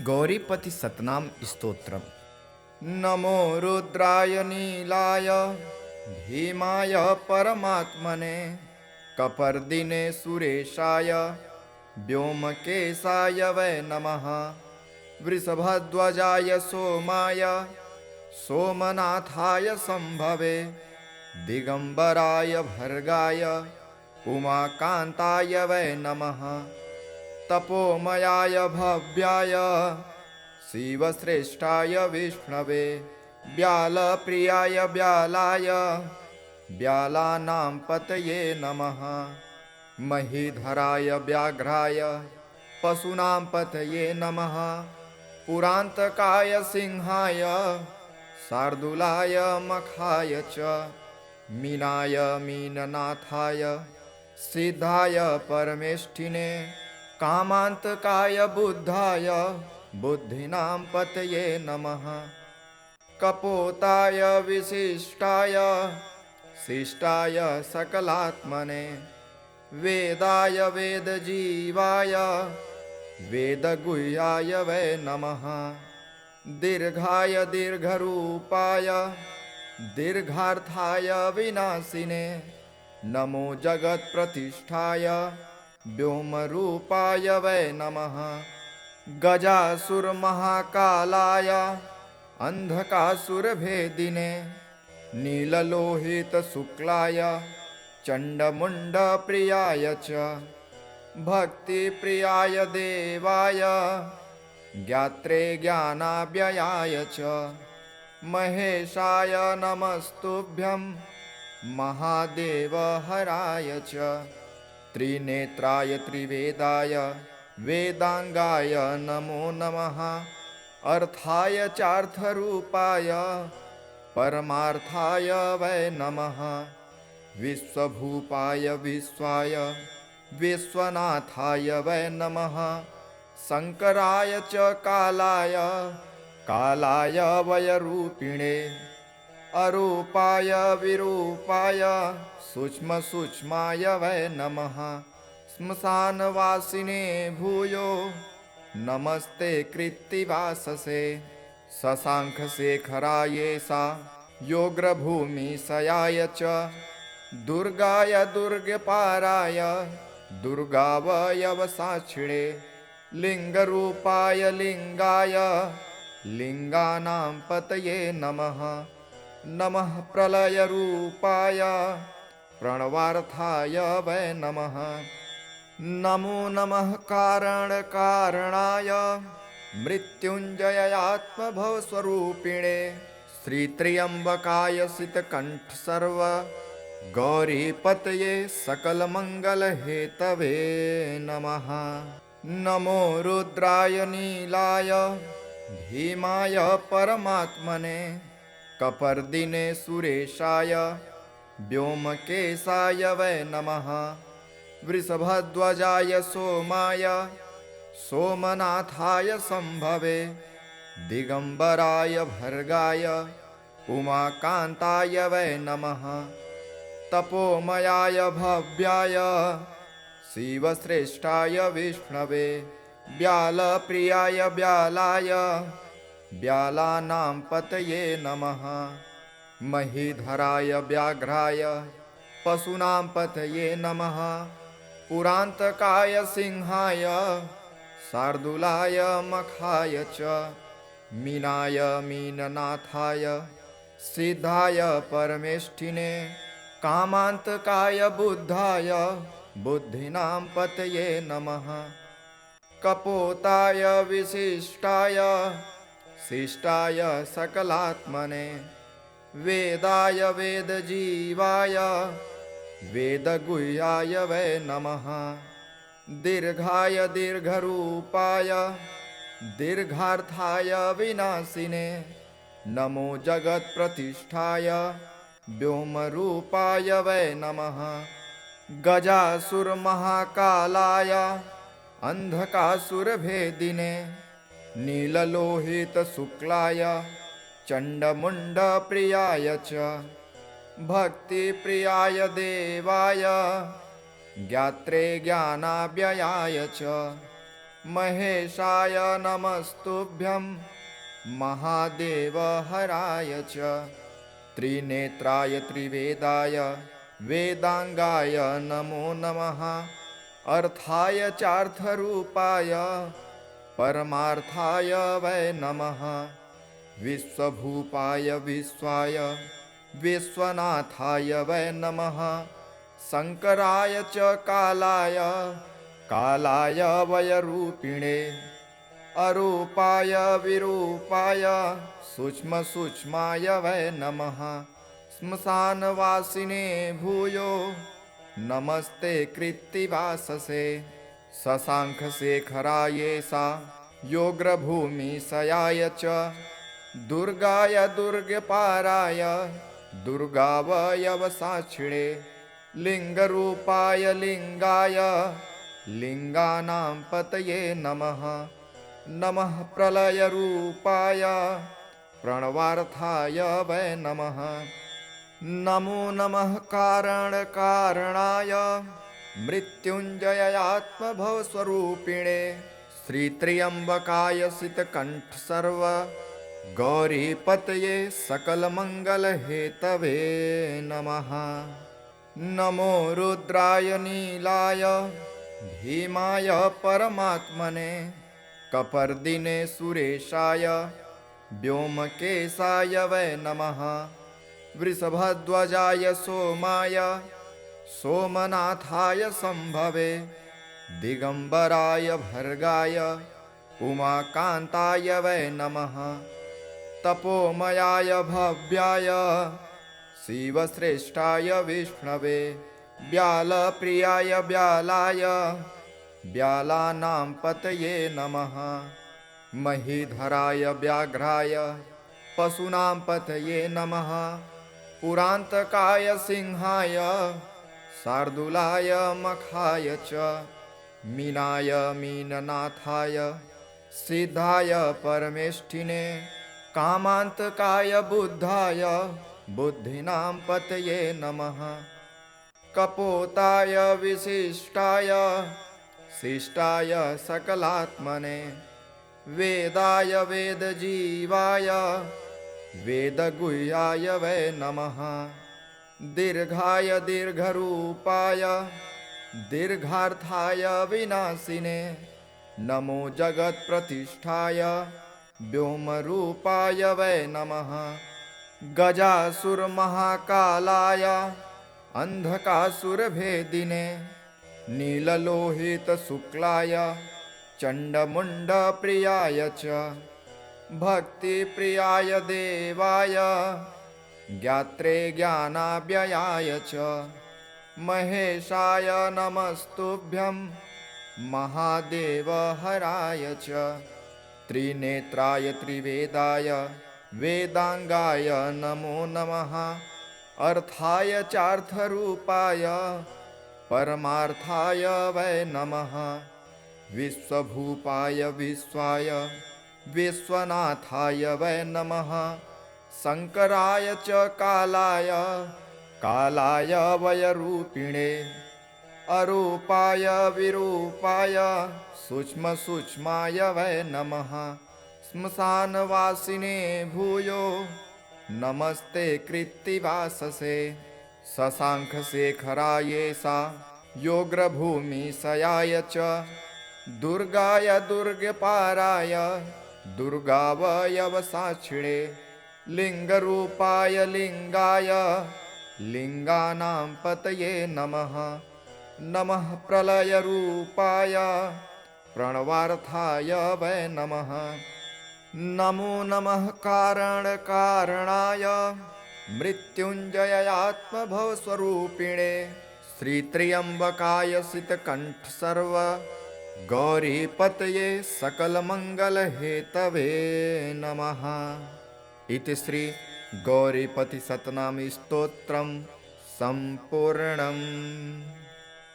गौरीपति सतनाम स्तोत्रम। नमो रुद्राय नीलाय भीमाय परमात्मने कपर्दिने सुरेशाय व्योमकेशाय वै नमः। वृषभध्वजाय सोमाय सोमनाथाय संभवे दिगंबराय भर्गाय उमाकान्ताय वै नमः। तपोमयाय भव्याय शिवश्रेष्ठाय विष्णवे व्यालप्रियाय व्यालाय व्यालानां पतये नमः। महीधराय व्याघ्राय पशूनां पतये नमः। पुरान्तकाय सिंहाय शार्दूलाय मखाय च मीनाय मीननाथाय सिद्धाय परमेष्ठिने कामान्तकाय बुद्धाय बुद्धिनां पतये नमः। कपोताय विशिष्टाय शिष्टाय सकलात्मने वेदाय वेदजीवाय वेदगुह्याय वै नमः। दीर्घाय दीर्घरूपाय दीर्घार्थाय विनाशिने नमो जगत्प्रतिष्ठाय व्योमरूपाय वै नमः। गजासुरमहाकालाय अन्धकासुरभेदिने नीललोहितशुक्लाय चण्डमुण्डप्रियाय च भक्तिप्रियाय देवाय ज्ञात्रे ज्ञानाव्ययाय च महेशाय नमस्तुभ्यं महादेव हराय च त्रिनेत्राय त्रिवेदाय वेदांगाय नमो नमः। अर्थाय चार्थरूपाय परमार्थाय वै नमः। विश्वभूपाय विश्वाय विश्वनाथाय वै नमः। शंकराय च कालाय कालाय वयरूपिणे अरूपाय विरूपाय सूक्ष्मसूक्ष्माय वै नमः। श्मशानवासिने भूयो नमस्ते कृत्तिवाससे शशाङ्खशेखरायेषा योग्रभूमिशयाय च दुर्गाय दुर्गपाराय दुर्गावयवसाक्षिणे लिङ्गरूपाय लिङ्गाय लिङ्गानां पतये नमः। नमः प्रलयरूपाय प्रणवार्थाय वै नमः। नमो नमः कारणकारणाय मृत्युञ्जयात्मभवस्वरूपिणे श्रीत्र्यम्बकाय शीतकण्ठसर्व गौरीपतये सकलमङ्गलहेतवे नमः। नमो रुद्राय नीलाय भीमाय परमात्मने कपर्दिने सुरेशाय व्योमकेशाय वै नमः। वृषभध्वजाय सोमाय सोमनाथाय संभवे दिगंबराय भर्गाय उमाकान्ताय वै नमः। तपोमयाय भव्याय शिवश्रेष्ठाय विष्णवे व्यालप्रियाय व्यालाय व्यालानां पतये नमः। महीधराय व्याघ्राय पशूनां पतये नमः। पुरान्तकाय सिंहाय शार्दूलाय मखाय च मीनाय मीननाथाय सिद्धाय परमेष्ठिने कामान्तकाय बुद्धाय बुद्धिनां पतये नमः। कपोताय विशिष्टाय शिष्टाय सकलात्मने वेदाय वेदजीवाय वेदगुह्याय वै नमः। दीर्घाय दीर्घरूपाय दीर्घार्थाय विनाशिने नमो जगत्प्रतिष्ठाय व्योमरूपाय वै नमः। गजासुरमहाकालाय अन्धकासुरभेदिने नीललोहितशुक्लाय चण्डमुण्डप्रियाय च भक्तिप्रियाय देवाय ज्ञात्रे ज्ञानाव्ययाय च महेशाय नमस्तुभ्यं महादेव हराय च त्रिनेत्राय त्रिवेदाय वेदांगाय नमो नमः अर्थाय चार्थरूपाय परमार्थाय वै नमः विश्वभूपाय विश्वाय विश्वनाथाय वै नमः शंकराय च कालाय वयरूपिणे अरूपाय विरूपाय सूक्ष्मसूक्ष्माय वै नमः श्मशानवासिने भूयो नमस्ते कृत्तिवाससे शशाङ्खशेखरायेषा योग्रभूमिशयाय च दुर्गाय दुर्गपाराय दुर्गावयवसाक्षिणे लिङ्गरूपाय लिङ्गाय लिङ्गानां पतये नमः नमः प्रलयरूपाय प्रणवार्थाय वै नमः नमो नमः कारणकारणाय मृत्युञ्जयात्मभवस्वरूपिणे श्रीत्र्यम्बकाय शीतकण्ठसर्व गौरीपतये सकलमङ्गलहेतवे नमः नमो रुद्राय नीलाय भीमाय परमात्मने कपर्दिने सुरेशाय व्योमकेशाय वै नमः वृषभध्वजाय सोमाय सोमनाथाय संभवे दिगंबराय भर्गाय उमाकान्ताय वै नमः तपोमयाय भव्याय शिवश्रेष्ठाय विष्णवे व्यालप्रियाय व्यालाय व्यालानां पतये नमः महीधराय व्याघ्राय पशूनां पतये नमः पुरान्तकाय सिंहाय शार्दूलाय मखाय च मीनाय मीननाथाय सिद्धाय परमेष्ठिने कामान्तकाय बुद्धाय बुद्धिनां पतये नमः कपोताय विशिष्टाय शिष्टाय सकलात्मने वेदाय वेदजीवाय वेदगुह्याय वै नमः दीर्घाय दीर्घरूपाय दीर्घार्थाय विनाशिने नमो जगत्प्रतिष्ठाय व्योमरूपाय वै नमः गजासुरमहाकालाय अन्धकासुरभेदिने नीललोहितशुक्लाय चण्डमुण्डप्रियाय च भक्तिप्रियाय देवाय ज्ञात्रे ज्ञानाव्ययाय च महेशाय नमस्तुभ्यं महादेव हराय च त्रिनेत्राय त्रिवेदाय वेदांगाय नमो नमः अर्थाय चार्थरूपाय परमार्थाय वै नमः विश्वभूपाय विश्वाय विश्वनाथाय वै नमः शंकराय च कालाय वयरूपिणे अरूपाय विरूपाय सूक्ष्मसूक्ष्माय वै नमः श्मशानवासिने भूयो नमस्ते कृत्तिवाससे शशाङ्खशेखरायेषा योग्रभूमिशयाय च दुर्गाय दुर्गपाराय दुर्गावयवसाक्षिणे लिङ्गरूपाय लिङ्गाय लिङ्गानां पतये नमः नमः प्रलयरूपाय प्रणवार्थाय वै नमः नमो नमः कारणकारणाय मृत्युञ्जयात्मभवस्वरूपिणे श्रीत्र्यम्बकाय शीतकण्ठसर्व गौरीपतये सकलमङ्गलहेतवे नमः इति श्री गौरीपतिशतनाम स्तोत्रं सम्पूर्णम्।